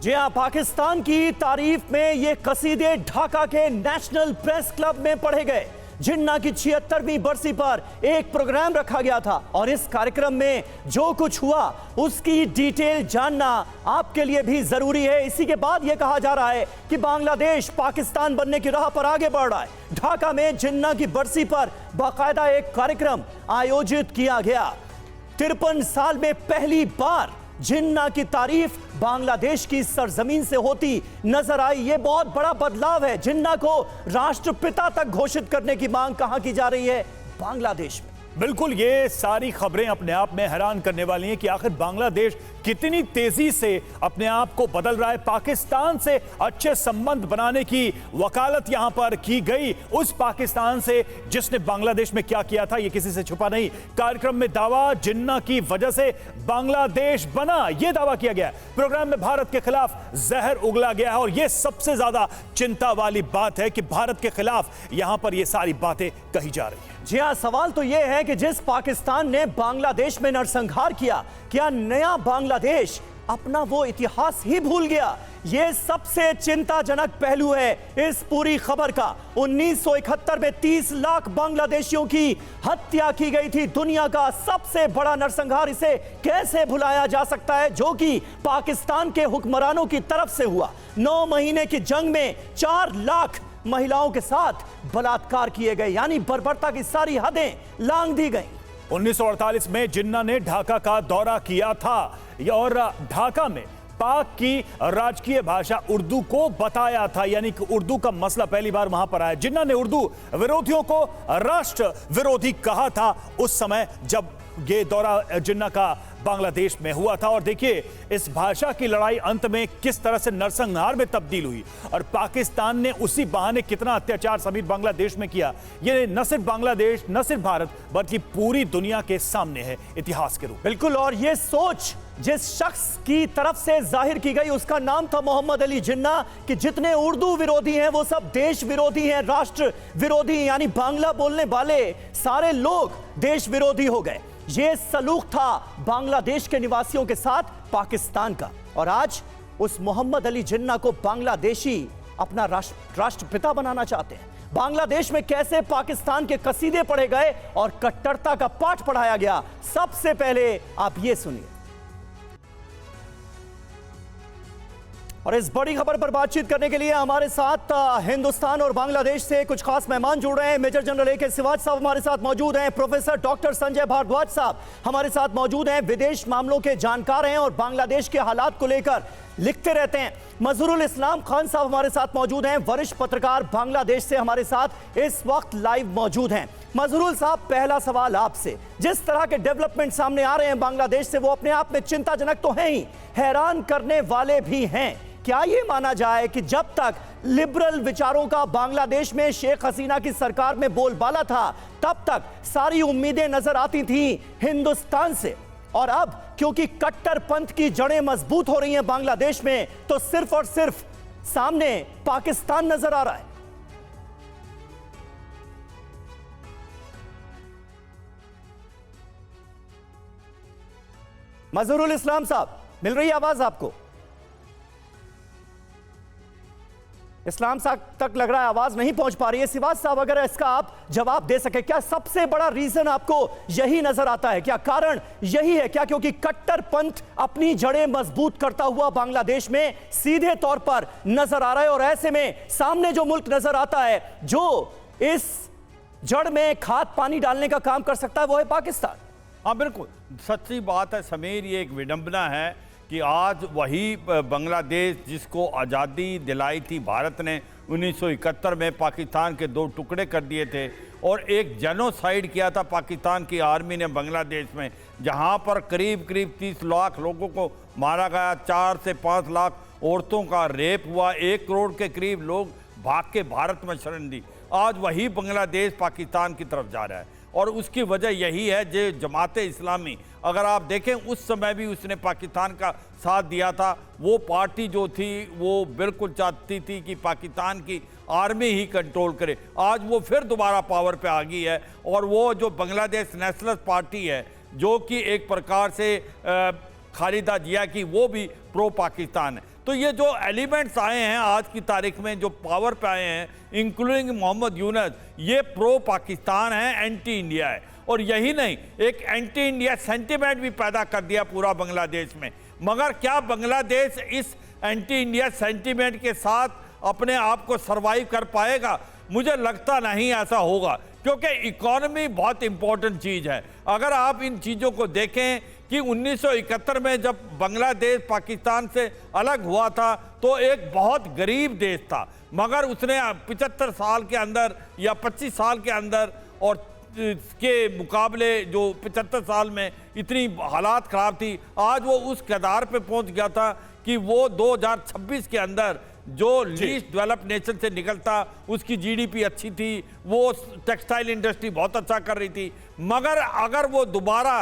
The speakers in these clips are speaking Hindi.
जी हाँ, पाकिस्तान की तारीफ में ये कसीदे ढाका के नेशनल प्रेस क्लब में पढ़े गए। जिन्ना की 76वीं बरसी पर एक प्रोग्राम रखा गया था और इस कार्यक्रम में जो कुछ हुआ उसकी डिटेल जानना आपके लिए भी जरूरी है। इसी के बाद यह कहा जा रहा है कि बांग्लादेश पाकिस्तान बनने की राह पर आगे बढ़ रहा है। ढाका में जिन्ना की बरसी पर बाकायदा एक कार्यक्रम आयोजित किया गया। 53 साल में पहली बार जिन्ना की तारीफ बांग्लादेश की सरजमीन से होती नजर आई। यह बहुत बड़ा बदलाव है। जिन्ना को राष्ट्रपिता तक घोषित करने की मांग कहां की जा रही है? बांग्लादेश में। बिल्कुल, ये सारी खबरें अपने आप में हैरान करने वाली हैं कि आखिर बांग्लादेश कितनी तेजी से अपने आप को बदल रहा है। पाकिस्तान से अच्छे संबंध बनाने की वकालत यहां पर की गई, उस पाकिस्तान से जिसने बांग्लादेश में क्या किया था ये किसी से छुपा नहीं। कार्यक्रम में दावा, जिन्ना की वजह से बांग्लादेश बना, यह दावा किया गया। प्रोग्राम में भारत के खिलाफ जहर उगला गया है और यह सबसे ज्यादा चिंता वाली बात है कि भारत के खिलाफ यहां पर यह सारी बातें कही जा रही है। जी हां, सवाल तो यह है कि जिस पाकिस्तान ने बांग्लादेश में नरसंहार किया, क्या नया बांग्लादेश अपना वो इतिहास ही भूल गया? यह सबसे चिंताजनक पहलू है इस पूरी खबर का। 1971 में 30 लाख बांग्लादेशियों की हत्या की गई थी। दुनिया का सबसे बड़ा नरसंहार, इसे कैसे भुलाया जा सकता है, जो कि पाकिस्तान के हुक्मरानों की तरफ से हुआ। 9 महीने की जंग में 4 लाख महिलाओं के साथ बलात्कार किए गए, यानी बर्बरता की सारी हदें लांघ दी गई। 1948 में जिन्ना ने ढाका का दौरा किया था और ढाका में पाक की राजकीय भाषा उर्दू को बताया था, यानी कि उर्दू का मसला पहली बार वहां पर आया। जिन्ना ने उर्दू विरोधियों को राष्ट्र विरोधी कहा था उस समय जब ये दौरा जिन्ना का बांग्लादेश में हुआ था। और देखिए इस भाषा की लड़ाई अंत में किस तरह से नरसंहार में तब्दील हुई और पाकिस्तान ने उसी बहाने कितना अत्याचार सभी बांग्लादेश में किया। ये न सिर्फ बांग्लादेश, न सिर्फ भारत, बल्कि पूरी दुनिया के सामने है इतिहास के रूप। बिल्कुल, और ये सोच जिस शख्स की तरफ से जाहिर की गई उसका नाम था मोहम्मद अली जिन्ना, कि जितने उर्दू विरोधी हैं वो सब देश विरोधी हैं, राष्ट्र विरोधी, यानी बांग्ला बोलने वाले सारे लोग देश विरोधी हो गए। ये सलूक था बांग्लादेश के निवासियों के साथ पाकिस्तान का, और आज उस मोहम्मद अली जिन्ना को बांग्लादेशी अपना राष्ट्रपिता बनाना चाहते हैं। बांग्लादेश में कैसे पाकिस्तान के कसीदे पढ़े गए और कट्टरता का पाठ पढ़ाया गया, सबसे पहले आप ये सुनिए। और इस बड़ी खबर पर बातचीत करने के लिए हमारे साथ हिंदुस्तान और बांग्लादेश से कुछ खास मेहमान जुड़ रहे हैं। मेजर जनरल ए के सिवाज साहब हमारे साथ मौजूद हैं। प्रोफेसर डॉक्टर संजय भारद्वाज साहब हमारे साथ मौजूद हैं, विदेश मामलों के जानकार हैं और बांग्लादेश के हालात को लेकर लिखते रहते हैं। मजहरुल इस्लाम खान साहब हमारे साथ मौजूद हैं, वरिष्ठ पत्रकार, बांग्लादेश से हमारे साथ इस वक्त लाइव मौजूद हैं। मजहरुल साहब, पहला सवाल आपसे, जिस तरह के डेवलपमेंट सामने आ रहे हैं बांग्लादेश से, वो अपने आप में चिंताजनक तो हैं ही, हैरान करने वाले भी हैं। क्या यह माना जाए कि जब तक लिबरल विचारों का बांग्लादेश में शेख हसीना की सरकार में बोलबाला था, तब तक सारी उम्मीदें नजर आती थी हिंदुस्तान से, और अब क्योंकि कट्टरपंथ की जड़ें मजबूत हो रही हैं बांग्लादेश में, तो सिर्फ और सिर्फ सामने पाकिस्तान नजर आ रहा है। मजहरुल इस्लाम साहब, मिल रही है आवाज आपको? इस्लाम साहब तक लग रहा है आवाज नहीं पहुंच पा रही है। सिवाज साहब, अगर इसका आप जवाब दे सके, क्या सबसे बड़ा रीजन आपको यही नजर आता है? क्या कारण यही है क्या, क्योंकि कट्टरपंथ अपनी जड़ें मजबूत करता हुआ बांग्लादेश में सीधे तौर पर नजर आ रहा है, और ऐसे में सामने जो मुल्क नजर आता है जो इस जड़ में खाद पानी डालने का काम कर सकता है, वो है पाकिस्तान। हाँ बिल्कुल, सच्ची बात है समीर, ये एक विडंबना है कि आज वही बांग्लादेश जिसको आज़ादी दिलाई थी भारत ने 1971 में, पाकिस्तान के 2 टुकड़े कर दिए थे और एक जेनोसाइड किया था पाकिस्तान की आर्मी ने बांग्लादेश में, जहां पर करीब करीब 30 लाख लोगों को मारा गया, 4 से 5 लाख औरतों का रेप हुआ, 1 करोड़ के करीब लोग भाग के भारत में शरण दी। आज वही बांग्लादेश पाकिस्तान की तरफ जा रहा है और उसकी वजह यही है जो जमाते इस्लामी, अगर आप देखें उस समय भी उसने पाकिस्तान का साथ दिया था। वो पार्टी जो थी वो बिल्कुल चाहती थी कि पाकिस्तान की आर्मी ही कंट्रोल करे। आज वो फिर दोबारा पावर पे आ गई है और वो जो बांग्लादेश नेशनल पार्टी है जो कि एक प्रकार से खालिदा जिया की, वो भी प्रो पाकिस्तान है। तो ये जो एलिमेंट्स आए हैं आज की तारीख में, जो पावर पे आए हैं, इंक्लूडिंग मोहम्मद यूनुस, ये प्रो पाकिस्तान है, एंटी इंडिया है। और यही नहीं, एक एंटी इंडिया सेंटिमेंट भी पैदा कर दिया पूरा बांग्लादेश में। मगर क्या बांग्लादेश इस एंटी इंडिया सेंटिमेंट के साथ अपने आप को सरवाइव कर पाएगा? मुझे लगता नहीं ऐसा होगा, क्योंकि इकोनॉमी बहुत इंपॉर्टेंट चीज़ है। अगर आप इन चीज़ों को देखें कि 1971 में जब बांग्लादेश पाकिस्तान से अलग हुआ था तो एक बहुत गरीब देश था, मगर उसने 75 साल के अंदर या 25 साल के अंदर, और के मुकाबले जो 75 साल में इतनी हालात ख़राब थी, आज वो उस कदार पे पहुंच गया था कि वो 2026 के अंदर जो लीस्ट डेवलप नेशन से निकलता, उसकी जीडीपी अच्छी थी, वो टेक्सटाइल इंडस्ट्री बहुत अच्छा कर रही थी। मगर अगर वो दोबारा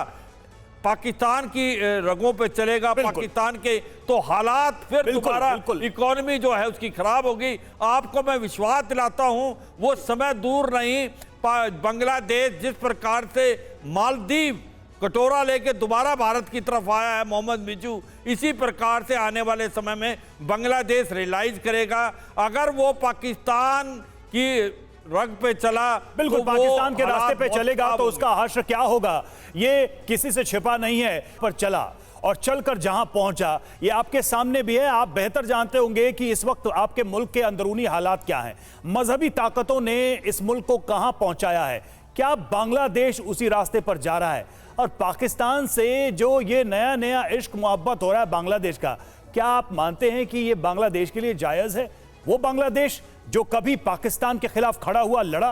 पाकिस्तान की रगों पे चलेगा, पाकिस्तान के, तो हालात फिर दोबारा इकोनॉमी जो है उसकी खराब होगी। आपको मैं विश्वास दिलाता हूं वो समय दूर नहीं, बांग्लादेश जिस प्रकार से मालदीव कटोरा लेके दोबारा भारत की तरफ आया है मोहम्मद मिचू, इसी प्रकार से आने वाले समय में बांग्लादेश रियलाइज करेगा अगर वो पाकिस्तान की रग पे चला, बिल्कुल, पाकिस्तान के रास्ते पे चलेगा तो उसका हश्र क्या होगा ये किसी से छिपा नहीं है। पर चला और चलकर जहां पहुंचा ये आपके सामने भी है। आप बेहतर जानते होंगे कि इस वक्त आपके मुल्क के अंदरूनी हालात क्या हैं, मजहबी ताकतों ने इस मुल्क को कहां पहुंचाया है, क्या बांग्लादेश उसी रास्ते पर जा रहा है? और पाकिस्तान से जो ये नया नया इश्क मोहब्बत हो रहा है बांग्लादेश का, क्या आप मानते हैं कि ये बांग्लादेश के लिए जायज है? वो बांग्लादेश जो कभी पाकिस्तान के खिलाफ खड़ा हुआ, लड़ा?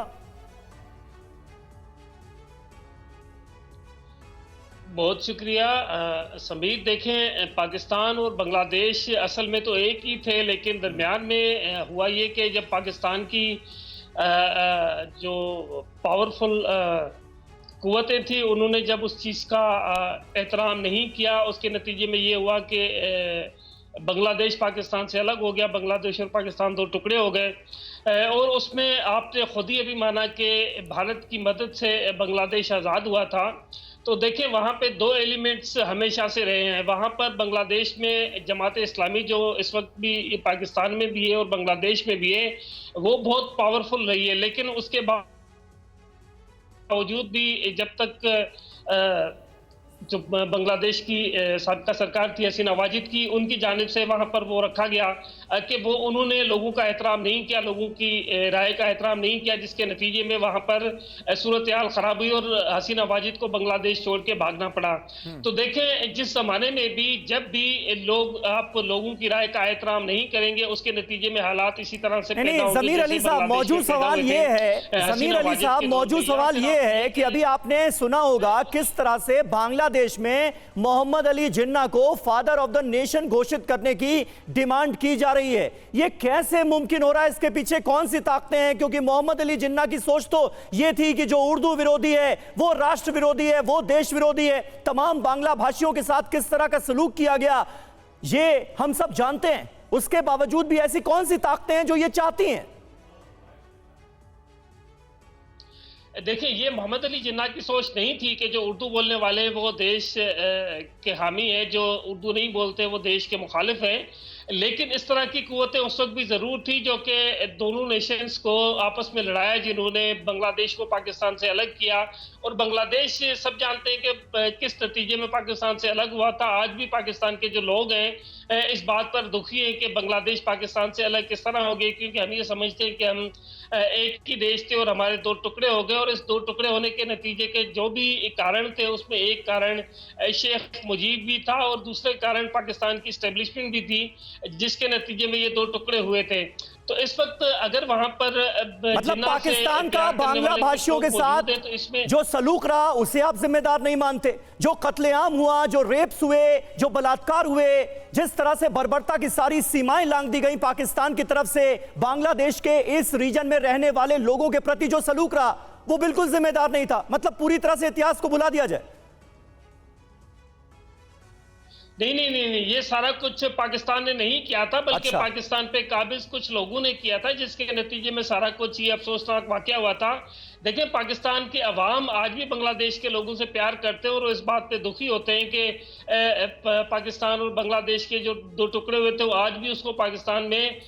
बहुत शुक्रिया समीर। देखें, पाकिस्तान और बांग्लादेश असल में तो एक ही थे, लेकिन दरमियान में हुआ ये कि जब पाकिस्तान की जो पावरफुल कुव्वतें थी, उन्होंने जब उस चीज़ का एहतराम नहीं किया, उसके नतीजे में ये हुआ कि बांग्लादेश पाकिस्तान से अलग हो गया, बांग्लादेश और पाकिस्तान दो टुकड़े हो गए। और उसमें आपने खुद ही अभी माना कि भारत की मदद से बांग्लादेश आज़ाद हुआ था। तो देखिए, वहाँ पे दो एलिमेंट्स हमेशा से रहे हैं। वहाँ पर बांग्लादेश में जमात इस्लामी जो इस वक्त भी पाकिस्तान में भी है और बांग्लादेश में भी है, वो बहुत पावरफुल रही है। लेकिन उसके बावजूद भी जब तक जो बांग्लादेश की साबिका सरकार थी हसीना वाजिद की, उनकी जानिब से वहाँ पर वो रखा गया कि वो उन्होंने लोगों का एहतराम नहीं किया, लोगों की राय का एहतराम नहीं किया, जिसके नतीजे में वहाँ पर सूरत हाल ख़राब हुई और हसीना वाजिद को बांग्लादेश छोड़ के भागना पड़ा। तो देखें, जिस ज़माने में भी जब भी आप लोगों की राय का एहतराम नहीं करेंगे, उसके नतीजे में हालात इसी तरह से पैदा होंगे। ज़मीर अली साहब, मौजूद सवाल ये है, ज़मीर अली साहब, मौजूद सवाल ये है कि अभी आपने सुना होगा किस तरह से बांग्लादेश में मोहम्मद अली जिन्ना को फादर ऑफ द नेशन घोषित करने की डिमांड की जा रही है। यह कैसे मुमकिन हो रहा है? इसके पीछे कौन सी ताकतें हैं? क्योंकि मोहम्मद अली जिन्ना की सोच तो यह थी कि जो उर्दू विरोधी है, वो राष्ट्र विरोधी है, वो देश विरोधी है। तमाम बांग्ला भाषियों के साथ किस तरह का सलूक किया गया ये हम सब जानते हैं। उसके बावजूद भी ऐसी कौन सी ताकतें हैं जो ये चाहती हैं? देखिए, ये मोहम्मद अली जिन्ना की सोच नहीं थी कि जो उर्दू बोलने वाले वो देश के हामी है, जो उर्दू नहीं बोलते वो देश के मुखालिफ हैं। लेकिन इस तरह की कुव्वतें उस वक्त भी ज़रूर थी जो कि दोनों नेशंस को आपस में लड़ाया, जिन्होंने बांग्लादेश को पाकिस्तान से अलग किया। और बांग्लादेश सब जानते हैं कि किस नतीजे में पाकिस्तान से अलग हुआ था। आज भी पाकिस्तान के जो लोग हैं इस बात पर दुखी हैं कि बांग्लादेश पाकिस्तान से अलग किस तरह हो गई, क्योंकि हम ये समझते हैं कि हम एक ही देश थे और हमारे दो टुकड़े हो गए। और इस दो टुकड़े होने के नतीजे के जो भी कारण थे, उसमें एक कारण शेख मुजीब भी था और दूसरे कारण पाकिस्तान की एस्टेब्लिशमेंट भी थी, जिसके नतीजे में ये दो टुकड़े हुए थे। तो इस वक्त अगर वहां पर मतलब पाकिस्तान का बांग्ला भाषियों के साथ तो इसमें जो सलूक रहा उसे आप जिम्मेदार नहीं मानते? जो कत्लेआम हुआ, जो रेप्स हुए, जो बलात्कार हुए, जिस तरह से बर्बरता की सारी सीमाएं लांघ दी गई पाकिस्तान की तरफ से बांग्लादेश के इस रीजन में रहने वाले लोगों के प्रति जो सलूक रहा, वो बिल्कुल जिम्मेदार नहीं था। मतलब पूरी तरह से इतिहास को भुला दिया जाए। नहीं, ये सारा कुछ पाकिस्तान ने नहीं किया था, बल्कि अच्छा। पाकिस्तान पे काबिज कुछ लोगों ने किया था, जिसके नतीजे में सारा कुछ ये अफसोसनाक वाकया हुआ था देखिए, पाकिस्तान के अवाम आज भी बांग्लादेश के लोगों से प्यार करते हैं और वो इस बात पे दुखी होते हैं कि पाकिस्तान और बांग्लादेश के जो दो टुकड़े हुए थे, वो आज भी उसको पाकिस्तान में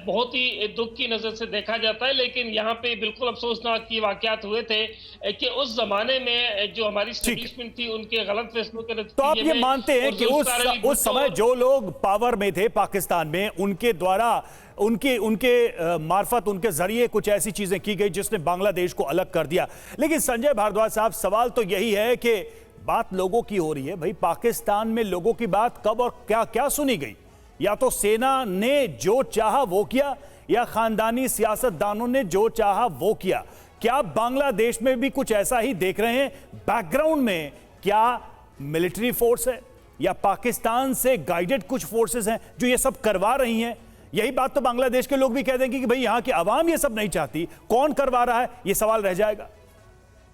बहुत ही दुख की नज़र से देखा जाता है। लेकिन यहाँ पे बिल्कुल अफसोसनाक ये वाक़यात हुए थे कि उस ज़माने में जो हमारी स्टैब्लिशमेंट थी, उनके गलत फैसलों के तो आप ये मानते हैं कि उस समय जो लोग पावर में थे पाकिस्तान में, उनके द्वारा उनके मार्फत, उनके जरिए कुछ ऐसी चीजें की गई जिसने बांग्लादेश को अलग कर दिया। लेकिन संजय भारद्वाज साहब, सवाल तो यही है कि बात लोगों की हो रही है भाई। पाकिस्तान में लोगों की बात कब और क्या क्या सुनी गई? या तो सेना ने जो चाहा वो किया, या खानदानी सियासतदानों ने जो चाहा वो किया। क्या बांग्लादेश में भी कुछ ऐसा ही देख रहे हैं? बैकग्राउंड में क्या मिलिट्री फोर्स है या पाकिस्तान से गाइडेड कुछ फोर्सेस हैं जो ये सब करवा रही हैं? यही बात तो बांग्लादेश के लोग भी कह देंगे कि भाई यहाँ की आवाम ये सब नहीं चाहती, कौन करवा रहा है, ये सवाल रह जाएगा।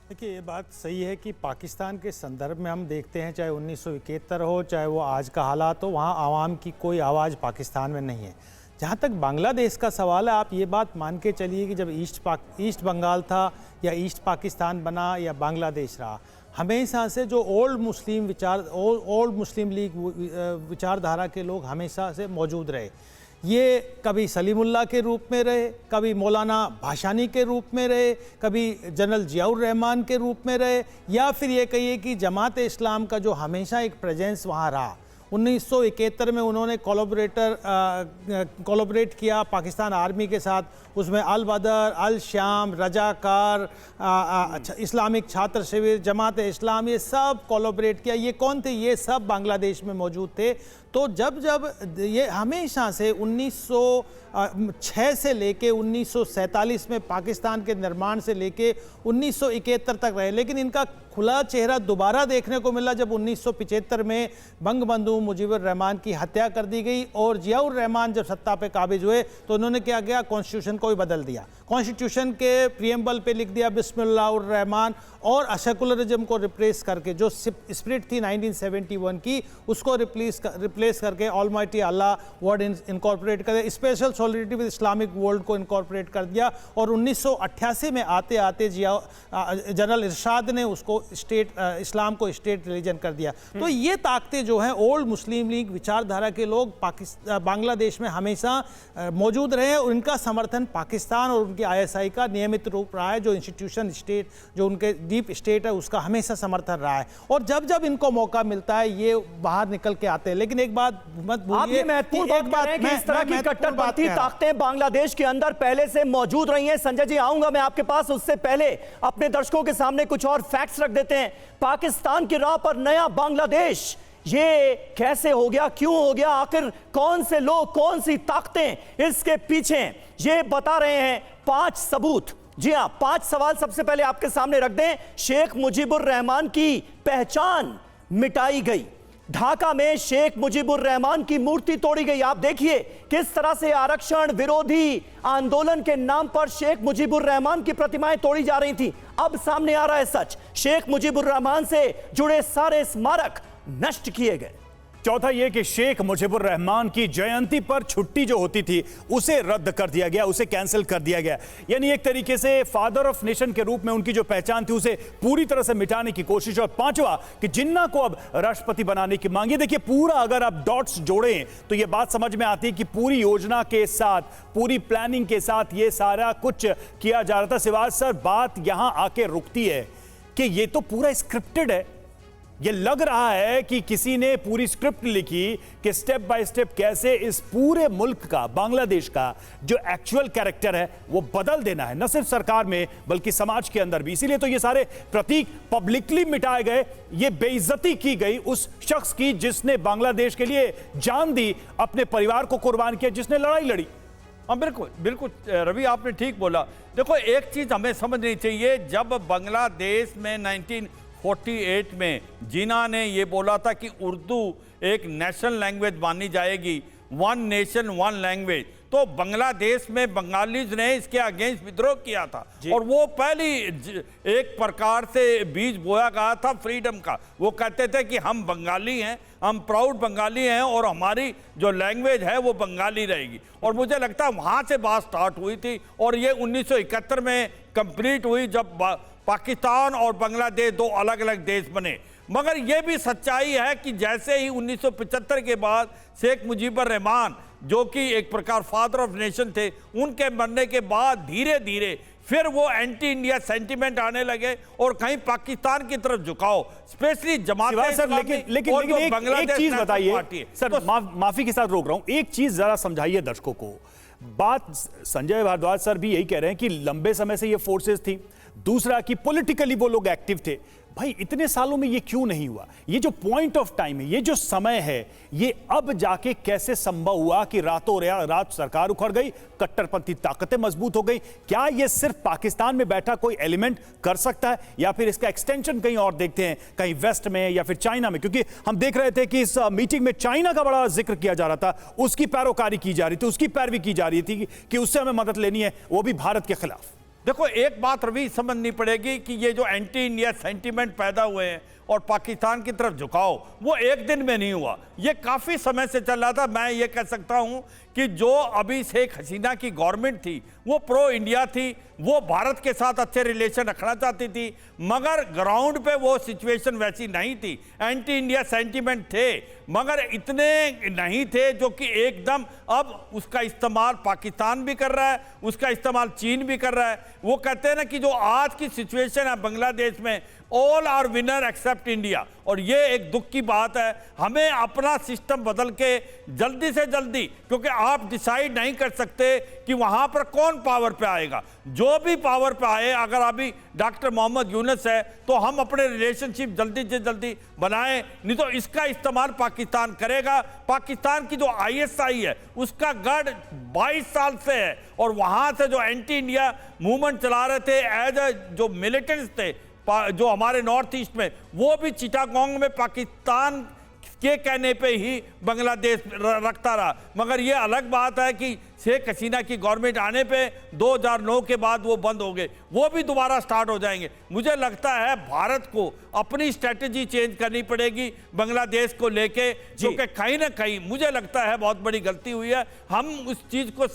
देखिए, ये बात सही है कि पाकिस्तान के संदर्भ में हम देखते हैं, चाहे 1971 हो, चाहे वो आज का हालात हो, वहाँ आवाम की कोई आवाज़ पाकिस्तान में नहीं है। जहाँ तक बांग्लादेश का सवाल है, आप ये बात मान के चलिए कि जब ईस्ट बंगाल था या ईस्ट पाकिस्तान बना या बांग्लादेश रहा, हमेशा से जो ओल्ड मुस्लिम लीग विचारधारा के लोग हमेशा से मौजूद रहे। ये कभी सलीमुल्लाह के रूप में रहे, कभी मौलाना भाषानी के रूप में रहे, कभी जनरल जियाउर रहमान के रूप में रहे, या फिर ये कहिए कि जमात इस्लाम का जो हमेशा एक प्रेजेंस वहाँ रहा। 1971 में उन्होंने कोलैबोरेट किया पाकिस्तान आर्मी के साथ, उसमें अल बदर, अल शाम, रजाकार, इस्लामिक छात्र शिविर, जमात इस्लाम, ये सब कोलैबोरेट किया। ये कौन थे? ये सब बांग्लादेश में मौजूद थे। तो जब ये हमेशा से 1906 से लेके 1947 में पाकिस्तान के निर्माण से लेके 1971 तक रहे, लेकिन इनका खुला चेहरा दोबारा देखने को मिला जब 1975 में बंगबंधु मुजीबुर रहमान की हत्या कर दी गई और जियाउर रहमान जब सत्ता पे काबिज हुए तो उन्होंने क्या किया? कॉन्स्टिट्यूशन को ही बदल दिया। कॉन्स्टिट्यूशन के प्रियम्बल पे लिख दिया बिस्मिल्लाहुर रहमान, और सेकुलरिज्म को रिप्लेस करके, जो स्पिरिट थी 1971 की, उसको रिप्लेस करके ऑलमाइटी अल्लाह वर्ड इनकॉर्पोरेट कर दिया, special solidity with Islamic world को इनकॉर्पोरेट कर दिया। और 1988 में आते आते जनरल इरशाद ने उसको इस्लाम को स्टेट रिलीजन कर दिया। तो ये ताकतें जो हैं, ओल्ड मुस्लिम लीग विचारधारा के लोग बांग्लादेश में हमेशा मौजूद रहे और इनका समर्थन पाकिस्तान और उनकी ISI का नियमित रूप रहा है। जो इंस्टीट्यूशन स्टेट, जो उनके डीप स्टेट है, उसका हमेशा समर्थन रहा है। और जब जब इनको मौका मिलता है ये बाहर निकल के आते हैं। लेकिन एक बात मत भूलिए, इस तरह की कट्टरपंथी ताकतें बांग्लादेश के अंदर पहले से मौजूद रही हैं। संजय जी, आऊंगा मैं आपके पास, उससे पहले अपने दर्शकों के सामने कुछ और फैक्ट्स रख देते हैं। पाकिस्तान की राह पर नया बांग्लादेश, ये कैसे हो गया, क्यों हो गया, आखिर कौन से लोग, कौन सी ताकतें इसके पीछे, ये बता रहे हैं 5 सबूत। जी हां, 5 सवाल सबसे पहले आपके सामने रख दें। शेख मुजीबुर रहमान की पहचान मिटाई गई, ढाका में शेख मुजीबुर रहमान की मूर्ति तोड़ी गई। आप देखिए किस तरह से आरक्षण विरोधी आंदोलन के नाम पर शेख मुजीबुर रहमान की प्रतिमाएं तोड़ी जा रही थी। अब सामने आ रहा है सच, शेख मुजीबुर रहमान से जुड़े सारे स्मारक नष्ट किए गए। चौथा यह कि शेख मुजीबुर रहमान की जयंती पर छुट्टी जो होती थी उसे रद्द कर दिया गया, उसे कैंसिल कर दिया गया। यानी एक तरीके से फादर ऑफ नेशन के रूप में उनकी जो पहचान थी उसे पूरी तरह से मिटाने की कोशिश। और पांचवा कि जिन्ना को अब राष्ट्रपति बनाने की मांग। देखिए, पूरा अगर आप डॉट्स जोड़ें तो यह बात समझ में आती है कि पूरी योजना के साथ, पूरी प्लानिंग के साथ ये सारा कुछ किया जा रहा था। सिवाज सर, बात यहां आके रुकती है कि ये तो पूरा स्क्रिप्टेड है। ये लग रहा है कि किसी ने पूरी स्क्रिप्ट लिखी कि स्टेप बाय स्टेप कैसे इस पूरे मुल्क का, बांग्लादेश का जो एक्चुअल कैरेक्टर है वो बदल देना है, न सिर्फ सरकार में बल्कि समाज के अंदर भी। इसीलिए तो ये सारे प्रतीक पब्लिकली मिटाए गए, ये बेइज्जती की गई उस शख्स की जिसने बांग्लादेश के लिए जान दी, अपने परिवार को कुर्बान किया, जिसने लड़ाई लड़ी। हाँ, बिल्कुल बिल्कुल रवि, आपने ठीक बोला। देखो, एक चीज हमें समझनी चाहिए, जब बांग्लादेश में 1948 में जिन्ना ने ये बोला था कि उर्दू एक नेशनल लैंग्वेज मानी जाएगी, 1 नेशन 1 लैंग्वेज, तो बांग्लादेश में बंगालीज ने इसके अगेंस्ट विद्रोह किया था और वो पहली एक प्रकार से बीज बोया गया था फ्रीडम का। वो कहते थे कि हम बंगाली हैं, हम प्राउड बंगाली हैं और हमारी जो लैंग्वेज है वो बंगाली रहेगी। और मुझे लगता है वहाँ से बात स्टार्ट हुई थी और ये 1971 में कंप्लीट हुई जब पाकिस्तान और बांग्लादेश दो अलग अलग देश बने। मगर यह भी सच्चाई है कि जैसे ही 1975 के बाद शेख मुजीबुर रहमान जो कि एक प्रकार फादर ऑफ नेशन थे, उनके मरने के बाद धीरे धीरे फिर वो एंटी इंडिया सेंटिमेंट आने लगे और कहीं पाकिस्तान की तरफ झुकाओ, स्पेशली जमात सर, लेकिन एक चीज बताइए सर, माफी के साथ रोक रहा हूं, एक चीज जरा समझाइए दर्शकों को। बात संजय भारद्वाज सर भी यही कह रहे हैं कि लंबे समय से ये फोर्सेस थी, दूसरा कि पॉलिटिकली वो लोग एक्टिव थे। भाई इतने सालों में ये क्यों नहीं हुआ? ये जो पॉइंट ऑफ टाइम है, ये जो समय है, ये अब जाके कैसे संभव हुआ कि रातों रात सरकार उखड़ गई, कट्टरपंथी ताकतें मजबूत हो गई? क्या ये सिर्फ पाकिस्तान में बैठा कोई एलिमेंट कर सकता है या फिर इसका एक्सटेंशन कहीं और देखते हैं, कहीं वेस्ट में या फिर चाइना में? क्योंकि हम देख रहे थे कि इस मीटिंग में चाइना का बड़ा जिक्र किया जा रहा था, उसकी पैरोकारी की जा रही थी, उसकी पैरवी की जा रही थी कि उससे हमें मदद लेनी है, वो भी भारत के खिलाफ। देखो, एक बात रवि समझनी पड़ेगी कि ये जो एंटी इंडिया सेंटीमेंट पैदा हुए हैं और पाकिस्तान की तरफ झुकाओ, वो एक दिन में नहीं हुआ, ये काफ़ी समय से चल रहा था। मैं ये कह सकता हूँ कि जो अभी शेख हसीना की गवर्नमेंट थी वो प्रो इंडिया थी, वो भारत के साथ अच्छे रिलेशन रखना चाहती थी, मगर ग्राउंड पे वो सिचुएशन वैसी नहीं थी। एंटी इंडिया सेंटीमेंट थे मगर इतने नहीं थे जो कि एकदम अब उसका इस्तेमाल पाकिस्तान भी कर रहा है, उसका इस्तेमाल चीन भी कर रहा है। वो कहते हैं ना कि जो आज की सिचुएशन है बांग्लादेश में, all are winner except India, और ये एक दुख की बात है। हमें अपना सिस्टम बदल के जल्दी से जल्दी, क्योंकि आप डिसाइड नहीं कर सकते कि वहां पर कौन पावर पे आएगा, जो भी पावर पे आए, अगर अभी डॉक्टर मोहम्मद यूनुस है तो हम अपने रिलेशनशिप जल्दी से जल्दी बनाएं, नहीं तो इसका इस्तेमाल पाकिस्तान करेगा। पाकिस्तान की जो ISI है उसका गढ़ 22 साल से है और वहां से जो एंटी इंडिया मूवमेंट चला रहे थे एज ए जो मिलिटेंट्स थे जो हमारे नॉर्थ ईस्ट में, वो भी चिटागोंग में पाकिस्तान के कहने पे ही बांग्लादेश रखता रहा। मगर ये अलग बात है कि शेख हसीना की गवर्नमेंट आने पे 2009 के बाद वो बंद हो गए, वो भी दोबारा स्टार्ट हो जाएंगे। मुझे लगता है भारत को अपनी स्ट्रेटेजी चेंज करनी पड़ेगी बांग्लादेश को लेके, क्योंकि कहीं ना कहीं मुझे लगता है बहुत बड़ी गलती हुई है। हम उस चीज़ को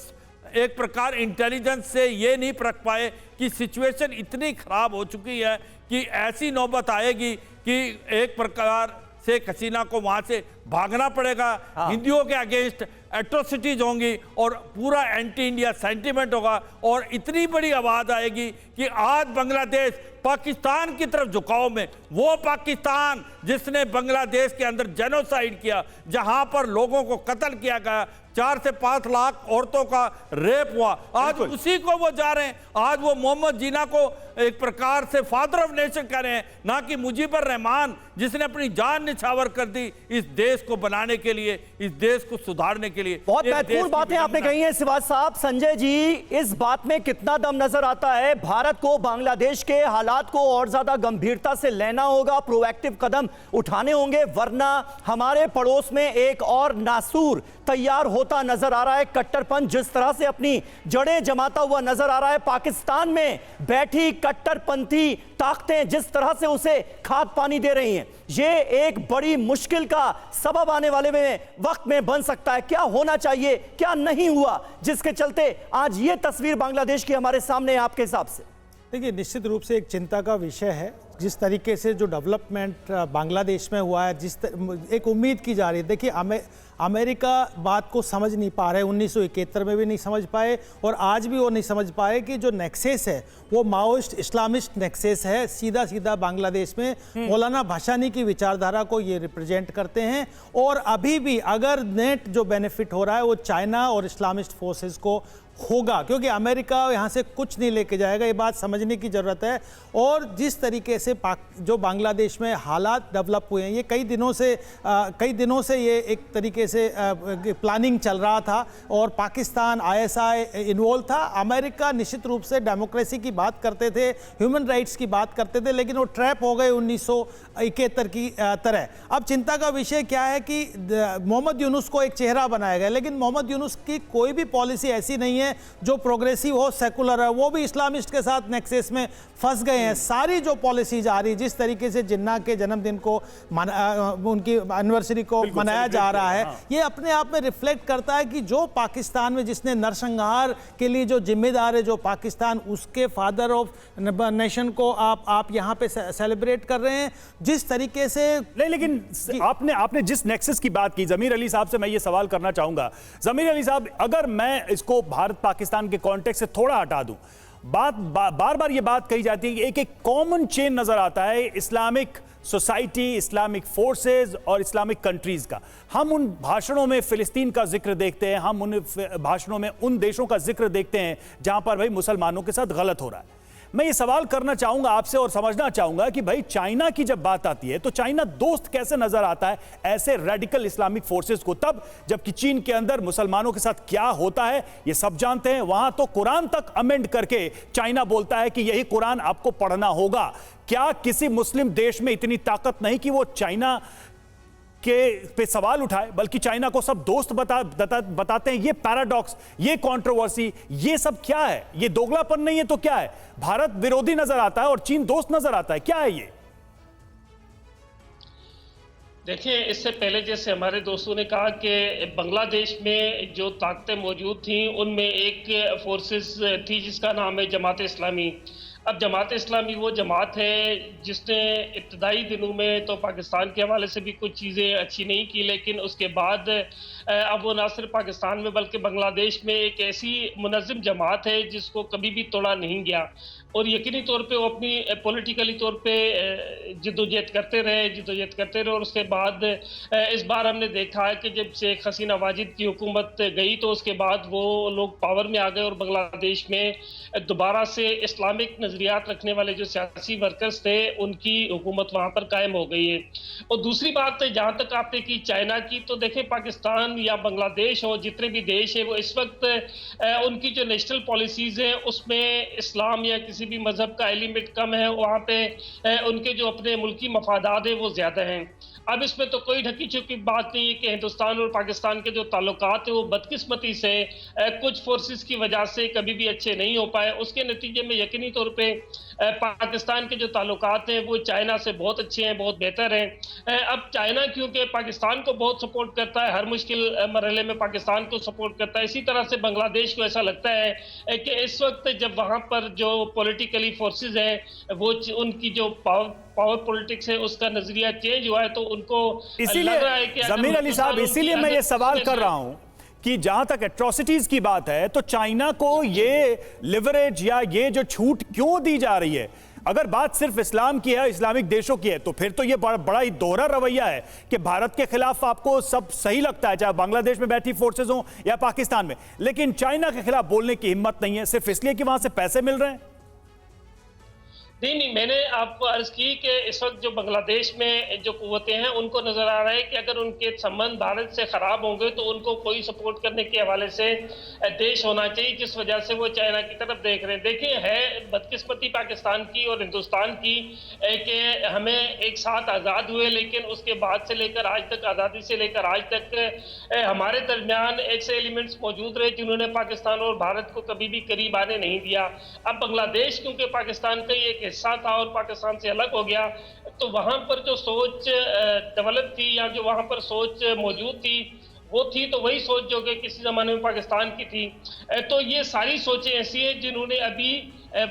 एक प्रकार इंटेलिजेंस से ये नहीं परख पाए कि सिचुएशन इतनी खराब हो चुकी है कि ऐसी नौबत आएगी कि एक प्रकार शेख हसीना को वहां से भागना पड़ेगा, हिंदुओं के अगेंस्ट एट्रोसिटीज होंगी और पूरा एंटी इंडिया सेंटीमेंट होगा और इतनी बड़ी आवाज आएगी कि आज बांग्लादेश पाकिस्तान की तरफ झुकाव में, वो पाकिस्तान जिसने बांग्लादेश के अंदर जेनोसाइड किया, जहां पर लोगों को कत्ल किया गया, 4 से 5 लाख औरतों का रेप हुआ, आज उसी को वो जा रहे हैं। आज वो मोहम्मद जीना को एक प्रकार से फादर ऑफ नेशन कह रहे हैं, ना कि मुजीबुर रहमान जिसने अपनी जान निछावर कर दी इस देश को बनाने के लिए, इस देश को सुधारने के लिए। बहुत महत्वपूर्ण बातें आपने कही हैं सिवाज साहब। संजय जी, इस बात में कितना दम नजर आता है? भारत को बांग्लादेश के हालात को और ज्यादा गंभीरता से लेना होगा, प्रोएक्टिव कदम उठाने होंगे, वरना हमारे पड़ोस में एक और नासूर तैयार होता नजर आ रहा है। कट्टरपंथ जिस तरह से अपनी जड़ें जमाता हुआ नजर आ रहा है, पाकिस्तान में बैठी कट्टरपंथी ताकतें जिस तरह से उसे खाद पानी दे रही हैं, ये एक बड़ी मुश्किल का सबब आने वाले वक्त में बन सकता है। क्या होना चाहिए, क्या नहीं हुआ, जिसके चलते आज ये तस्वीर बांग्लादेश की हमारे सामने है आपके हिसाब से? देखिए, निश्चित रूप से एक चिंता का विषय है। जिस तरीके से जो डेवलपमेंट बांग्लादेश में हुआ है, एक उम्मीद की जा रही है। देखिए, अमेरिका बात को समझ नहीं पा रहे, 1971 में भी नहीं समझ पाए और आज भी वो नहीं समझ पाए कि जो नेक्सेस है वो माओइस्ट इस्लामिस्ट नेक्सेस है। सीधा सीधा बांग्लादेश में मौलाना भाषानी की विचारधारा को ये रिप्रेजेंट करते हैं और अभी भी अगर नेट जो बेनिफिट हो रहा है वो चाइना और इस्लामिस्ट फोर्सेस को होगा, क्योंकि अमेरिका यहाँ से कुछ नहीं लेके जाएगा। ये बात समझने की ज़रूरत है। और जिस तरीके से जो बांग्लादेश में हालात डेवलप हुए हैं, ये कई दिनों से ये एक तरीके तरीके से प्लानिंग चल रहा था और पाकिस्तान आईएसआई इन्वॉल्व था। अमेरिका निश्चित रूप से डेमोक्रेसी की बात करते थे, ह्यूमन राइट्स की बात करते थे, लेकिन वो ट्रैप हो गए 1971 की तरह। अब चिंता का विषय क्या है कि मोहम्मद यूनुस को एक चेहरा बनाया गया, लेकिन मोहम्मद यूनुस की कोई भी पॉलिसी ऐसी नहीं है जो प्रोग्रेसिव हो, सेकुलर है। वो भी इस्लामिस्ट के साथ नेक्सेस में फंस गए हैं। सारी जो पॉलिसीज आ रही, जिस तरीके से जिन्ना के जन्मदिन को उनकी एनिवर्सरी को मनाया जा रहा है, ये अपने आप में रिफ्लेक्ट करता है कि जो पाकिस्तान में जिसने नरसंहार के लिए जो जिम्मेदार है, जो पाकिस्तान, उसके फादर ऑफ नेशन को आप यहाँ पे सेलिब्रेट कर रहे हैं जिस तरीके से। नहीं, लेकिन आपने जिस नेक्सस की बात की, जमीर अली साहब से मैं ये सवाल करना चाहूंगा। जमीर अली साहब, अगर मैं इसको भारत पाकिस्तान के कॉन्टेक्स्ट से थोड़ा हटा दूं, बार बार ये बात कही जाती है कि एक कॉमन चेन नजर आता है इस्लामिक सोसाइटी, इस्लामिक फोर्सेस और इस्लामिक कंट्रीज का। हम उन भाषणों में फिलिस्तीन का जिक्र देखते हैं, हम उन भाषणों में उन देशों का जिक्र देखते हैं जहां पर भाई मुसलमानों के साथ गलत हो रहा है। मैं ये सवाल करना चाहूंगा आपसे और समझना चाहूंगा कि भाई चाइना की जब बात आती है तो चाइना दोस्त कैसे नजर आता है ऐसे रेडिकल इस्लामिक फोर्सेस को, तब जबकि चीन के अंदर मुसलमानों के साथ क्या होता है ये सब जानते हैं। वहां तो कुरान तक अमेंड करके चाइना बोलता है कि यही कुरान आपको पढ़ना होगा। क्या किसी मुस्लिम देश में इतनी ताकत नहीं कि वो चाइना के पे सवाल उठाए, बल्कि चाइना को सब दोस्त बताते हैं? ये पैराडॉक्स, ये कंट्रोवर्सी, ये सब क्या है? ये दोगलापन नहीं है तो क्या है? भारत विरोधी नजर आता है और चीन दोस्त नजर आता है, क्या है ये? देखिए, इससे पहले जैसे हमारे दोस्तों ने कहा कि बांग्लादेश में जो ताकतें मौजूद थीं उनमें एक फोर्सेस थी जिसका नाम है जमात इस्लामी। अब जमात इस्लामी वो जमात है जिसने इब्तदाई दिनों में तो पाकिस्तान के हवाले से भी कुछ चीज़ें अच्छी नहीं की, लेकिन उसके बाद अब वो ना सिर्फ पाकिस्तान में बल्कि बांग्लादेश में एक ऐसी मुनज़्ज़म जमात है जिसको कभी भी तोड़ा नहीं गया। और यकीनी तौर पे वो अपनी पॉलिटिकली तौर पे जिद्दोजहद करते रहे और उसके बाद इस बार हमने देखा है कि जब शेख हसीना वाजिद की हुकूमत गई तो उसके बाद वो लोग पावर में आ गए और बांग्लादेश में दोबारा से इस्लामिक नज़रियात रखने वाले जो सियासी वर्कर्स थे उनकी हुकूमत वहाँ पर कायम हो गई है। और दूसरी बात जहाँ तक आपने की चाइना की, तो देखें पाकिस्तान या बांग्लादेश हो, जितने भी देश है वो इस वक्त उनकी जो नेशनल पॉलिसीज़ हैं उसमें इस्लाम या किसी भी मजहब का एलिमेंट कम है। वहाँ पे उनके जो अपने मुल्की मफादात है वो ज़्यादा हैं। अब इसमें तो कोई ढकी छुपी बात नहीं है कि हिंदुस्तान और पाकिस्तान के जो ताल्लुकात है वो बदकिस्मती से कुछ फोर्सेस की वजह से कभी भी अच्छे नहीं हो पाए। उसके नतीजे में यकीनी तौर पे पाकिस्तान के जो ताल्लुकात हैं वो चाइना से बहुत अच्छे हैं, बहुत बेहतर हैं। अब चाइना क्योंकि पाकिस्तान को बहुत सपोर्ट करता है, हर मुश्किल मरहले में पाकिस्तान को सपोर्ट करता है, इसी तरह से बांग्लादेश को ऐसा लगता है कि इस वक्त जब वहाँ पर जो पॉलिटिकली फोर्सेज हैं वो उनकी जो पावर पॉलिटिक्स है उसका नजरिया चेंज हुआ है, तो उनको लग रहा है कि जमीर अली साहब, इसीलिए मैं ये सवाल कर रहा हूं कि जहां तक एट्रोसिटीज की बात है तो चाइना को ये लिवरेज या ये जो छूट क्यों दी जा रही है? अगर बात सिर्फ इस्लाम की है, इस्लामिक देशों की है, तो फिर तो ये बड़ा ही दोहरा रवैया है कि भारत के खिलाफ आपको सब सही लगता है, चाहे बांग्लादेश में बैठी फोर्सेज हो या पाकिस्तान में, लेकिन चाइना के खिलाफ बोलने की हिम्मत नहीं है, सिर्फ इसलिए कि वहां से पैसे मिल रहे हैं। नहीं, मैंने आपको अर्ज की कि इस वक्त जो बांग्लादेश में जो कुव्वतें हैं उनको नजर आ रहा है कि अगर उनके संबंध भारत से खराब होंगे तो उनको कोई सपोर्ट करने के हवाले से देश होना चाहिए, जिस वजह से वो चाइना की तरफ देख रहे हैं। देखिए, है बदकिस्मती पाकिस्तान की और हिंदुस्तान की कि हमें एक साथ आज़ाद हुए, लेकिन उसके बाद से लेकर आज तक, आज़ादी से लेकर आज तक हमारे दरमियान ऐसे एलिमेंट्स मौजूद रहे जिन्होंने पाकिस्तान और भारत को कभी भी करीब आने नहीं दिया। अब बांग्लादेश क्योंकि पाकिस्तान का एक हिस्सा था और पाकिस्तान से अलग हो गया, तो वहां पर जो सोच डेवलप थी या जो वहां पर सोच मौजूद थी वो थी तो वही सोच जो कि किसी जमाने में पाकिस्तान की थी। तो ये सारी सोचें ऐसी हैं जिन्होंने अभी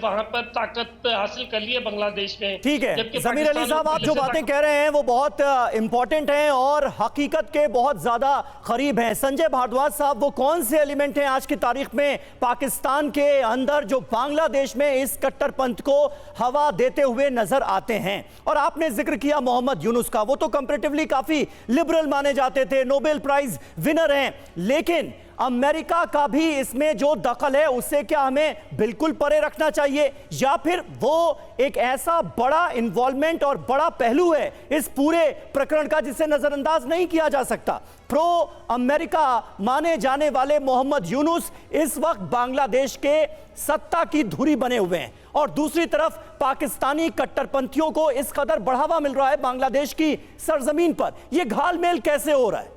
वहां पर ताकत हासिल कर ली है बांग्लादेश में। ठीक है जमीर अली साहब, आप जो बातें कह रहे हैं वो बहुत इंपॉर्टेंट हैं और हकीकत के बहुत ज्यादा करीब हैं। संजय भारद्वाज साहब, वो कौन से एलिमेंट हैं आज की तारीख में पाकिस्तान के अंदर जो बांग्लादेश में इस कट्टरपंथ को हवा देते हुए नजर आते हैं? और आपने जिक्र किया मोहम्मद यूनुस का, वो तो कंपैरेटिवली काफी लिबरल माने जाते थे, नोबेल प्राइज विनर हैं, लेकिन अमेरिका का भी इसमें जो दखल है उससे क्या हमें बिल्कुल परे रखना चाहिए, या फिर वो एक ऐसा बड़ा इन्वॉल्वमेंट और बड़ा पहलू है इस पूरे प्रकरण का जिसे नजरअंदाज नहीं किया जा सकता? प्रो अमेरिका माने जाने वाले मोहम्मद यूनुस इस वक्त बांग्लादेश के सत्ता की धुरी बने हुए हैं, और दूसरी तरफ पाकिस्तानी कट्टरपंथियों को इस कदर बढ़ावा मिल रहा है बांग्लादेश की सरजमीन पर। यह घालमेल कैसे हो रहा है?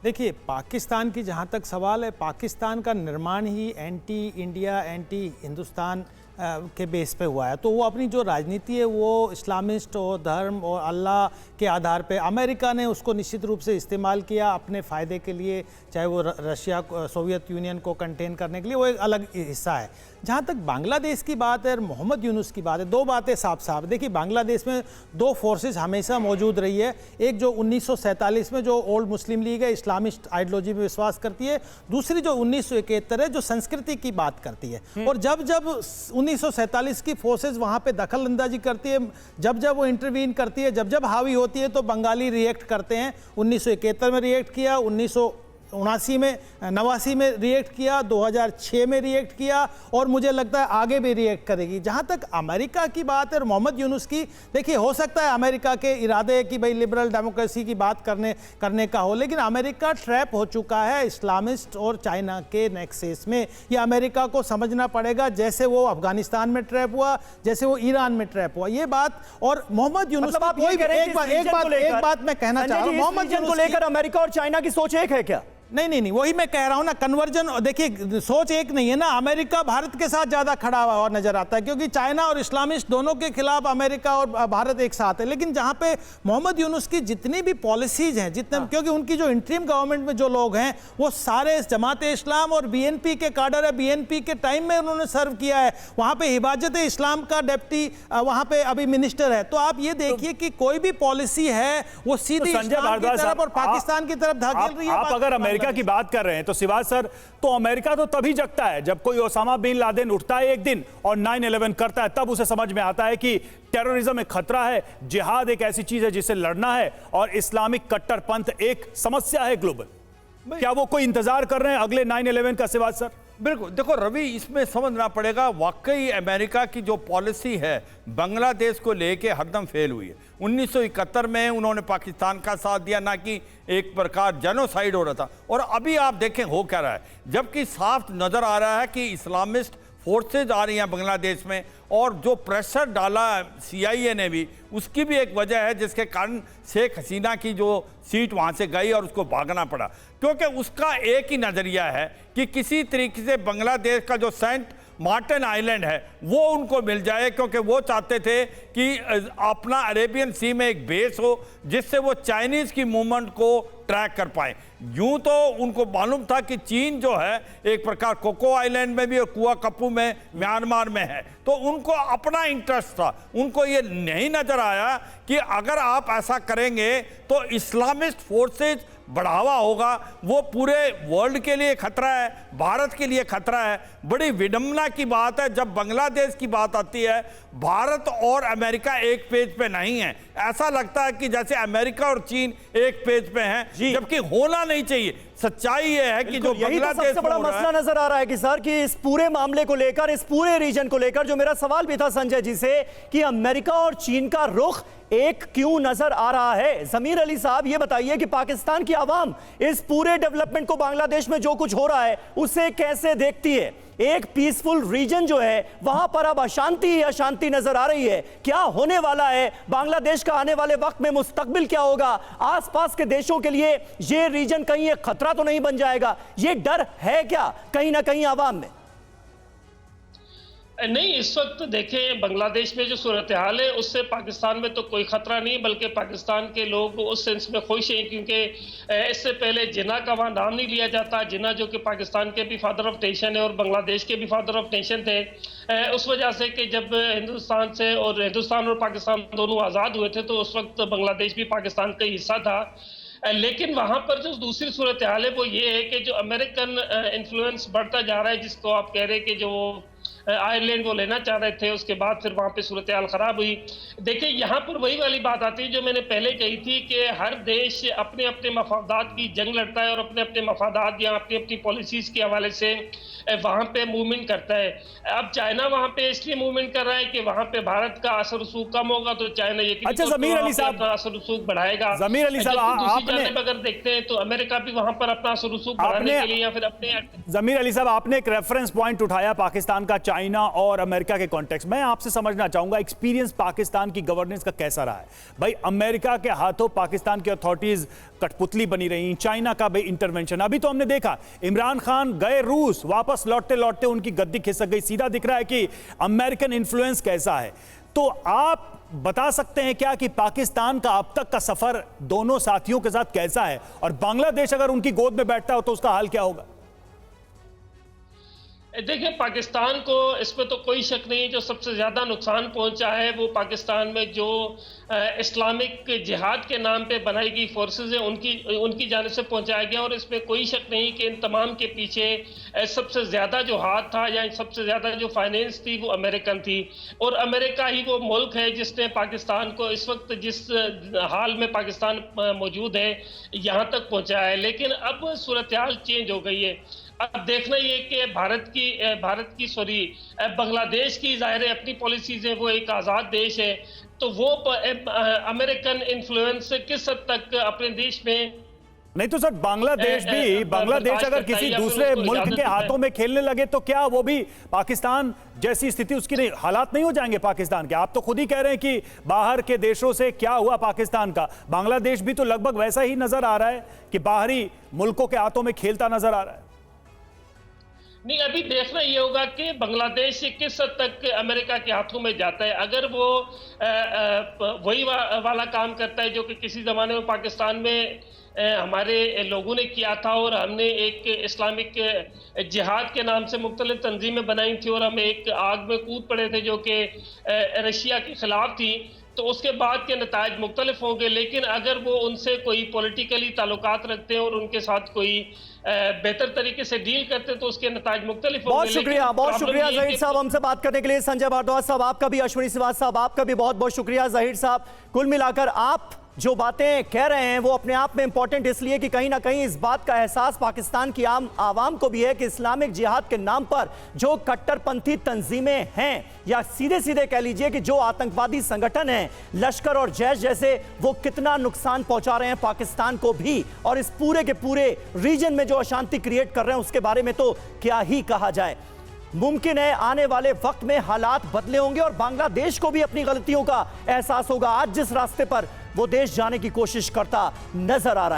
देखिए, पाकिस्तान की जहाँ तक सवाल है, पाकिस्तान का निर्माण ही एंटी इंडिया, एंटी हिंदुस्तान के बेस पे हुआ है। तो वो अपनी जो राजनीति है वो इस्लामिस्ट और धर्म और अल्लाह के आधार पे, अमेरिका ने उसको निश्चित रूप से इस्तेमाल किया अपने फ़ायदे के लिए, चाहे वो रशिया, सोवियत यूनियन को कंटेन करने के लिए, वो एक अलग हिस्सा है। जहाँ तक बांग्लादेश की बात है और मोहम्मद यूनुस की बात है, दो बातें साफ साफ। देखिए, बांग्लादेश में दो फोर्सेस हमेशा मौजूद रही है। एक जो 1947 में जो ओल्ड मुस्लिम लीग है, इस्लामिस्ट आइडियोलॉजी में विश्वास करती है। दूसरी जो 1971 है, जो संस्कृति की बात करती है। और जब जब 1947 की फोर्सेस वहाँ पे दखल अंदाजी करती है, जब जब वो इंटरवीन करती है, जब जब हावी होती है, तो बंगाली रिएक्ट करते हैं। 1971 में रिएक्ट किया, 1979 में 89 में रिएक्ट किया, 2006 में रिएक्ट किया, और मुझे लगता है आगे भी रिएक्ट करेगी। जहाँ तक अमेरिका की बात है और मोहम्मद यूनुस की, देखिए हो सकता है अमेरिका के इरादे कि भाई लिबरल डेमोक्रेसी की बात करने का हो, लेकिन अमेरिका ट्रैप हो चुका है इस्लामिस्ट और चाइना के नेक्सस में। ये अमेरिका को समझना पड़ेगा, जैसे वो अफगानिस्तान में ट्रैप हुआ, जैसे वो ईरान में ट्रैप हुआ, ये बात। और मोहम्मद यूनुस मतलब आप ये कह रहे हैं कि एक बात मैं कहना चाह रहा हूँ, मोहम्मद यूनुस को लेकर अमेरिका और चाइना की सोच एक है क्या? नहीं, वही मैं कह रहा हूं ना, कन्वर्जन। देखिए, सोच एक नहीं है ना। अमेरिका भारत के साथ ज्यादा खड़ा हुआ नजर आता है, क्योंकि चाइना और इस्लामिस्ट दोनों के खिलाफ अमेरिका और भारत एक साथ है। लेकिन जहां पे मोहम्मद यूनुस की जितनी भी पॉलिसीज हैं, क्योंकि उनकी जो इंटरिम गवर्नमेंट में जो लोग हैं वो सारे जमात इस्लाम और बीएनपी के काडर है। बीएनपी के टाइम में उन्होंने सर्व किया है। वहां पे हिफाजत इस्लाम का डेप्टी वहां पे अभी मिनिस्टर है। तो आप ये देखिए कि कोई भी पॉलिसी है वो सीधे इस्लाम की तरफ और पाकिस्तान की तरफ धकेल रही है। आप अगर अमेरिका की बात कर रहे हैं तो शिवाज सर, तो अमेरिका तो तभी जगता है जब कोई ओसामा बिन लादेन उठता है एक दिन और 9/11 करता है, तब उसे समझ में आता है कि टेररिज्म एक खतरा है, जिहाद एक ऐसी चीज है जिसे लड़ना है, और इस्लामिक कट्टरपंथ एक समस्या है ग्लोबल। क्या वो कोई इंतजार कर रहे हैं अगले 9/11 का शिवाज सर? बिल्कुल। देखो रवि, इसमें समझना पड़ेगा वाकई अमेरिका की जो पॉलिसी है बांग्लादेश को लेके हरदम फेल हुई है। 1971 में उन्होंने पाकिस्तान का साथ दिया, ना कि एक प्रकार जेनोसाइड हो रहा था। और अभी आप देखें हो क्या रहा है, जबकि साफ नज़र आ रहा है कि इस्लामिस्ट फोर्सेज आ रही हैं बांग्लादेश में, और जो प्रेशर डाला CIA ने भी, उसकी भी एक वजह है जिसके कारण शेख हसीना की जो सीट वहाँ से गई और उसको भागना पड़ा, क्योंकि उसका एक ही नज़रिया है कि किसी तरीके से बांग्लादेश का जो सेंट मार्टिन आइलैंड है वो उनको मिल जाए, क्योंकि वो चाहते थे कि अपना अरेबियन सी में एक बेस हो जिससे वो चाइनीज़ की मूवमेंट को ट्रैक कर पाए। यूं तो उनको मालूम था कि चीन जो है एक प्रकार कोको आइलैंड में भी और कुआ कप्पू में म्यांमार में है, तो उनको अपना इंटरेस्ट था। उनको ये नहीं नजर आया कि अगर आप ऐसा करेंगे तो इस्लामिस्ट फोर्सेज बढ़ावा होगा, वो पूरे वर्ल्ड के लिए खतरा है, भारत के लिए खतरा है। बड़ी विडंबना की बात है जब बांग्लादेश की बात आती है, भारत और अमेरिका एक पेज पे नहीं है। ऐसा लगता है कि जैसे अमेरिका और चीन एक पेज पे हैं, जबकि होना नहीं चाहिए। सच्चाई ये है कि जो यही तो बांग्लादेश सबसे बड़ा मसला नजर आ रहा है कि सर, कि इस पूरे मामले को लेकर, इस पूरे रीजन को लेकर, जो मेरा सवाल भी था संजय जी से, कि अमेरिका और चीन का रुख एक क्यों नजर आ रहा है? जमीर अली साहब, ये बताइए कि पाकिस्तान की आवाम इस पूरे डेवलपमेंट को, बांग्लादेश में जो कुछ हो रहा है, उसे कैसे देखती है? एक पीसफुल रीजन जो है वहां पर अब अशांति ही अशांति नजर आ रही है। क्या होने वाला है? बांग्लादेश का आने वाले वक्त में मुस्तकबिल क्या होगा? आसपास के देशों के लिए ये रीजन कहीं एक खतरा तो नहीं बन जाएगा? ये डर है क्या कहीं ना कहीं आवाम में? नहीं, इस वक्त देखें बांग्लादेश में जो सूरत हाल है उससे पाकिस्तान में तो कोई खतरा नहीं, बल्कि पाकिस्तान के लोग उस सेंस में खुश हैं, क्योंकि इससे पहले जिन्ना का वहाँ नाम नहीं लिया जाता। जिन्ना जो कि पाकिस्तान के भी फादर ऑफ नेशन है और बांग्लादेश के भी फादर ऑफ नेशन थे, उस वजह से कि जब हिंदुस्तान और पाकिस्तान दोनों आज़ाद हुए थे तो उस वक्त बांग्लादेश भी पाकिस्तान का हिस्सा था। लेकिन वहाँ पर जो दूसरी सूरत हाल है वो ये है कि जो अमेरिकन इन्फ्लुएंस बढ़ता जा रहा है, जिसको आप कह रहे हैं कि जो आयरलैंड वो लेना चाह रहे थे, उसके बाद फिर वहाँ पे सूरत हाल खराब हुई। देखिए यहाँ पर वही वाली बात आती है जो मैंने पहले कही थी कि हर देश अपने अपने मफादात की जंग लड़ता है और अपने अपने मफादात या अपनी अपनी पॉलिसीज के हवाले से वहाँ पे मूवमेंट करता है। अब चाइना वहाँ पे इसलिए मूवमेंट कर रहा है कि वहाँ पे भारत का असर रसूख कम होगा, तो चाइना ये अच्छा, ज़मीर अली साहब, असर रसूख बढ़ाएगा। ज़मीर अली साहब, आपने अगर देखते हैं तो अमेरिका भी वहाँ पर अपना असर रसूख बढ़ाने के लिए या फिर अपने ज़मीर अली साहब, आपने एक रेफरेंस पॉइंट उठाया पाकिस्तान का चाइना और अमेरिका के कॉन्टेक्स्ट। मैं आपसे समझना चाहूंगा एक्सपीरियंस पाकिस्तान की गवर्नेंस का कैसा रहा है। भाई अमेरिका के हाथों पाकिस्तान की अथॉरिटीज कठपुतली बनी रही, चाइना का भी इंटरवेंशन। अभी तो हमने देखा इमरान खान गए रूस, वापस लौटते लौटते उनकी गद्दी खिसक गई। सीधा दिख रहा है कि अमेरिकन इन्फ्लुएंस कैसा है। तो आप बता सकते हैं क्या कि पाकिस्तान का अब तक का सफर दोनों साथियों के साथ कैसा है, और बांग्लादेश अगर उनकी गोद में बैठता हो तो उसका हाल क्या होगा? देखिए पाकिस्तान को इसमें तो कोई शक नहीं, जो सबसे ज़्यादा नुकसान पहुंचा है वो पाकिस्तान में जो इस्लामिक जिहाद के नाम पे बनाई गई फोर्सेस हैं उनकी जानिब से पहुंचाया गया। और इसमें कोई शक नहीं कि इन तमाम के पीछे सबसे ज़्यादा जो हाथ था या सबसे ज़्यादा जो फाइनेंस थी वो अमेरिकन थी। और अमेरिका ही वो मुल्क है जिसने पाकिस्तान को इस वक्त जिस हाल में पाकिस्तान मौजूद है यहाँ तक पहुँचाया है। लेकिन अब सूरत हाल चेंज हो गई है। अब देखना ये कि भारत की बांग्लादेश की जाहिर है अपनी पॉलिसीज है, वो एक आज़ाद देश है, तो वो अमेरिकन इन्फ्लुएंस किस हद तक अपने देश में नहीं तो सर बांग्लादेश अगर किसी दूसरे मुल्क के हाथों में खेलने लगे तो क्या वो भी पाकिस्तान जैसी स्थिति उसकी नहीं, हालात नहीं हो जाएंगे पाकिस्तान के? आप तो खुद ही कह रहे हैं कि बाहर के देशों से क्या हुआ पाकिस्तान का, बांग्लादेश भी तो लगभग वैसा ही नजर आ रहा है कि बाहरी मुल्कों के हाथों में खेलता नजर आ रहा है। नहीं, अभी देखना ये होगा कि बांग्लादेश किस हद तक अमेरिका के हाथों में जाता है। अगर वो वही वाला काम करता है जो कि किसी ज़माने में पाकिस्तान में हमारे लोगों ने किया था, और हमने एक इस्लामिक जिहाद के नाम से मुख्तलिफ तंजीमें बनाई थी और हम एक आग में कूद पड़े थे जो कि रशिया के खिलाफ थी, तो उसके बाद के नतायज मुख्तलिफ होंगे। लेकिन अगर वो उनसे कोई पॉलिटिकली ताल्लुकात रखते हैं और उनके साथ कोई बेहतर तरीके से डील करते हैं तो उसके नतायज मुख्तलिफ होंगे। बहुत शुक्रिया ज़हीर साहब हमसे बात करने के लिए। संजय भारद्वाज साहब आपका भी, अश्विनी श्रीवास्तव साहब आपका भी बहुत बहुत शुक्रिया। ज़हीर साहब, कुल मिलाकर आप जो बातें कह रहे हैं वो अपने आप में इंपॉर्टेंट इसलिए कि कहीं ना कहीं इस बात का एहसास पाकिस्तान की आम आवाम को भी है कि इस्लामिक जिहाद के नाम पर जो कट्टरपंथी तंजीमें हैं या सीधे सीधे कह लीजिए कि जो आतंकवादी संगठन हैं, लश्कर और जैश जैसे, वो कितना नुकसान पहुंचा रहे हैं पाकिस्तान को भी, और इस पूरे के पूरे रीजन में जो अशांति क्रिएट कर रहे हैं उसके बारे में तो क्या ही कहा जाए। मुमकिन है आने वाले वक्त में हालात बदले होंगे और बांग्लादेश को भी अपनी गलतियों का एहसास होगा। आज जिस रास्ते पर वो देश जाने की कोशिश करता नजर आ रहा है।